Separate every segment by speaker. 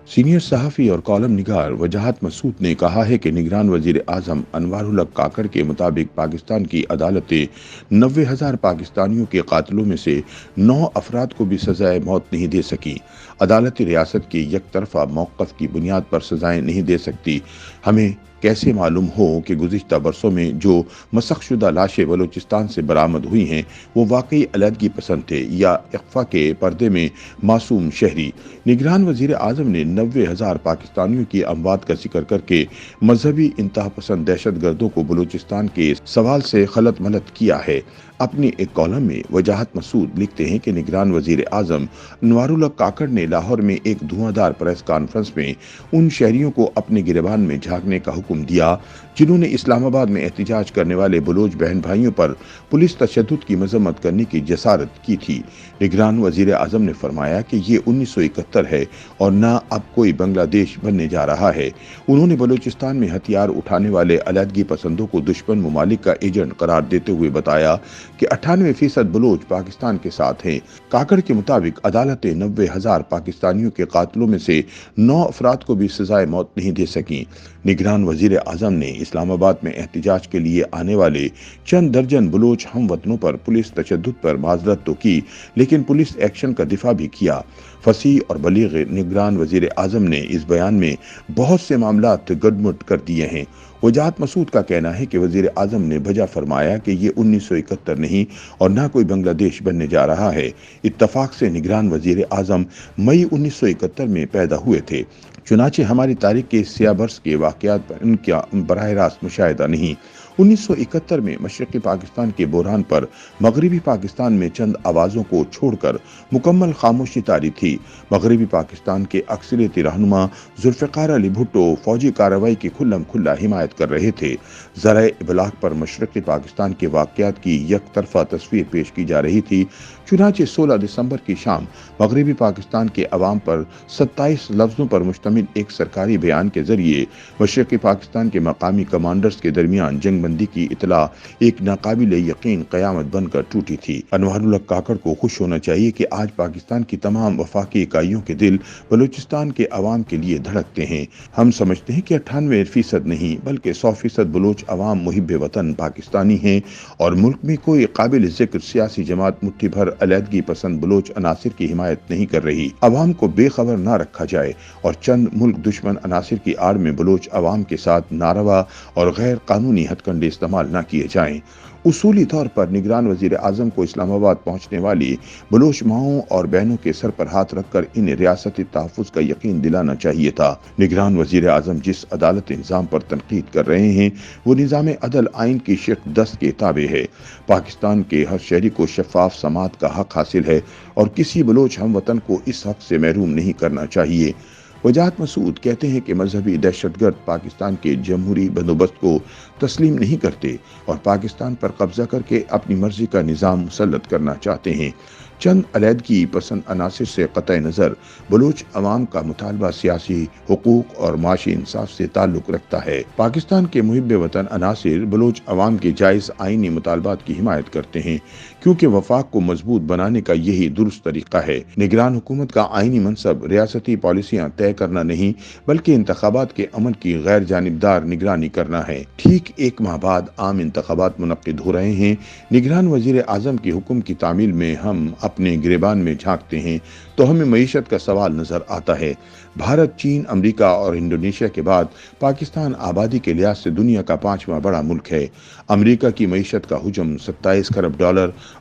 Speaker 1: Senior صحافی اور column نگار وجاہت مسعود نے کہا ہے کہ نگران وزیر اعظم انوار الحق کاکڑ کے مطابق پاکستان کی عدالتیں 90,000 پاکستانیوں کے قاتلوں میں سے 9 افراد کو بھی سزائے موت نہیں دے سکیں۔ عدالت ریاست کے یک طرفہ موقف کی بنیاد پر سزائیں نہیں دے سکتی۔ ہمیں کیسے معلوم ہو کہ گزشتہ برسوں میں جو مسخ شدہ لاشیں بلوچستان سے برآمد ہوئی ہیں وہ واقعی علیحدگی پسند تھے یا اخفا کے پردے میں معصوم شہری؟ نگران وزیر اعظم نے 90,000 پاکستانیوں کی اموات کا ذکر کر کے مذہبی انتہا پسند دہشت گردوں کو بلوچستان کے سوال سے خلط ملط کیا ہے۔ اپنی ایک کالم میں وجاہت مسعود لکھتے ہیں کہ نگران وزیر اعظم انوار الحق کاکڑ نے لاہور میں ایک دھواں دھار پریس کانفرنس میں ان شہریوں کو اپنے گریبان میں جھانکنے کا حکم دیا جنہوں نے اسلام آباد میں احتجاج کرنے والے بلوچ بہن بھائیوں پر پولیس تشدد کی مذمت کرنے کی جسارت کی تھی۔ نگران وزیر اعظم نے فرمایا کہ یہ 1971 ہے اور نہ اب کوئی بنگلہ دیش بننے جا رہا ہے۔ انہوں نے بلوچستان میں ہتھیار اٹھانے والے علیحدگی پسندوں کو دشمن ممالک کا ایجنٹ قرار دیتے ہوئے بتایا کہ 98% بلوچ پاکستان کے ساتھ ہیں۔ کاکڑ کے مطابق عدالتیں 90,000 پاکستانیوں کے قاتلوں میں سے 9 افراد کو بھی سزائے موت نہیں دے سکیں۔ نگران وزیر اعظم نے اسلام آباد میں احتجاج کے لیے آنے والے چند درجن بلوچ ہم وطنوں پر پولیس تشدد پر معذرت تو کی لیکن پولیس ایکشن کا دفاع بھی کیا۔ فصیح اور بلیغ نگران وزیر اعظم نے اس بیان میں بہت سے معاملات گڈمڈ کر دیے ہیں۔ وجاہت مسعود کا کہنا ہے کہ وزیر اعظم نے بجا فرمایا کہ یہ 1971 نہیں اور نہ کوئی بنگلہ دیش بننے جا رہا ہے۔ اتفاق سے نگران وزیر اعظم مئی 1971 میں پیدا ہوئے تھے، چنانچہ ہماری تاریخ کے سیاہ برس کے واقعات پر ان کا براہ راست مشاہدہ نہیں۔ 1971 میں مشرقی پاکستان کے بحران پر مغربی پاکستان میں چند آوازوں کو چھوڑ کر مکمل خاموشی طاری تھی۔ مغربی پاکستان کے اکثریتی رہنما ذوالفقار علی بھٹو فوجی کارروائی کی کھلم کھلا حمایت کر رہے تھے۔ ذرائع ابلاغ پر مشرقی پاکستان کے واقعات کی یک طرفہ تصویر پیش کی جا رہی تھی، چنانچہ 16 دسمبر کی شام مغربی پاکستان کے عوام پر 27 لفظوں پر مشتمل ایک سرکاری بیان کے ذریعے مشرقی پاکستان کے مقامی کمانڈرز کے درمیان جنگ بندی کی اطلاع ایک ناقابل یقین قیامت بن کر ٹوٹی تھی۔ انوار الحق کاکڑ کو خوش ہونا چاہیے کہ آج پاکستان کی تمام وفاقی اکائیوں کے دل بلوچستان کے عوام کے لیے دھڑکتے ہیں۔ ہم سمجھتے ہیں کہ 98% نہیں بلکہ 100% بلوچ عوام محب وطن پاکستانی ہیں اور ملک میں کوئی قابل ذکر سیاسی جماعت مٹھی بھر علیحدگی پسند بلوچ عناصر کی حمایت نہیں کر رہی۔ عوام کو بے خبر نہ رکھا جائے اور چند ملک دشمن عناصر کی آڑ میں بلوچ عوام کے ساتھ ناروا اور غیر قانونی ہتھ کنڈے استعمال نہ کیے جائیں۔ اصولی طور پر نگران وزیر اعظم کو اسلام آباد پہنچنے والی بلوچ ماؤں اور بہنوں کے سر پر ہاتھ رکھ کر انہیں ریاستی تحفظ کا یقین دلانا چاہیے تھا۔ نگران وزیر اعظم جس عدالت نظام پر تنقید کر رہے ہیں وہ نظام عدل آئین کی شق 10 کے تابع ہے۔ پاکستان کے ہر شہری کو شفاف سماعت کا حق حاصل ہے اور کسی بلوچ ہم وطن کو اس حق سے محروم نہیں کرنا چاہیے۔ وجاہت مسعود کہتے ہیں کہ مذہبی دہشت گرد پاکستان کے جمہوری بندوبست کو تسلیم نہیں کرتے اور پاکستان پر قبضہ کر کے اپنی مرضی کا نظام مسلط کرنا چاہتے ہیں۔ چند علیحدگی پسند عناصر سے قطع نظر بلوچ عوام کا مطالبہ سیاسی حقوق اور معاشی انصاف سے تعلق رکھتا ہے۔ پاکستان کے محب وطن عناصر بلوچ عوام کے جائز آئینی مطالبات کی حمایت کرتے ہیں کیونکہ وفاق کو مضبوط بنانے کا یہی درست طریقہ ہے۔ نگران حکومت کا آئینی منصب ریاستی پالیسیاں طے کرنا نہیں بلکہ انتخابات کے عمل کی غیر جانبدار نگرانی کرنا ہے۔ ٹھیک ایک ماہ بعد عام انتخابات منعقد ہو رہے ہیں۔ نگران وزیر اعظم کے حکم کی تعمیل میں ہم اپنے گریبان میں جھانکتے ہیں تو ہمیں معیشت کا سوال نظر آتا ہے۔ بھارت، چین، امریکہ اور انڈونیشیا کے بعد پاکستان آبادی کے لحاظ سے دنیا کا 5واں بڑا ملک ہے۔ امریکہ کی معیشت کا حجم $27 کھرب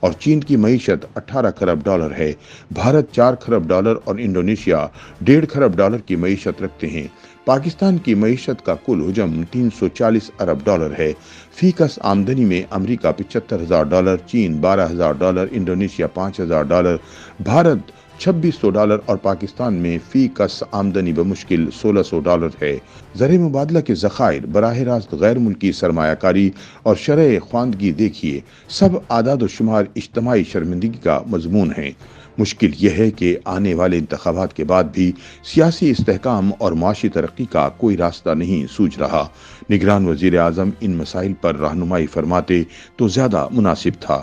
Speaker 1: اور چین کی معیشت $18 کھرب ہے۔ بھارت $4 کھرب اور انڈونیشیا $1.5 کھرب کی معیشت رکھتے ہیں۔ پاکستان کی معیشت کا کل حجم $340 ارب ہے۔ فی کس آمدنی میں امریکہ $75,000، چین $12,000، انڈونیشیا $5,000، بھارت $2,600 اور پاکستان میں فی کس آمدنی بمشکل $1,600 ہے۔ زر مبادلہ کے ذخائر، براہ راست غیر ملکی سرمایہ کاری اور شرح خواندگی دیکھیے، سب اعداد و شمار اجتماعی شرمندگی کا مضمون ہیں۔ مشکل یہ ہے کہ آنے والے انتخابات کے بعد بھی سیاسی استحکام اور معاشی ترقی کا کوئی راستہ نہیں سوچ رہا۔ نگران وزیر اعظم ان مسائل پر رہنمائی فرماتے تو زیادہ مناسب تھا۔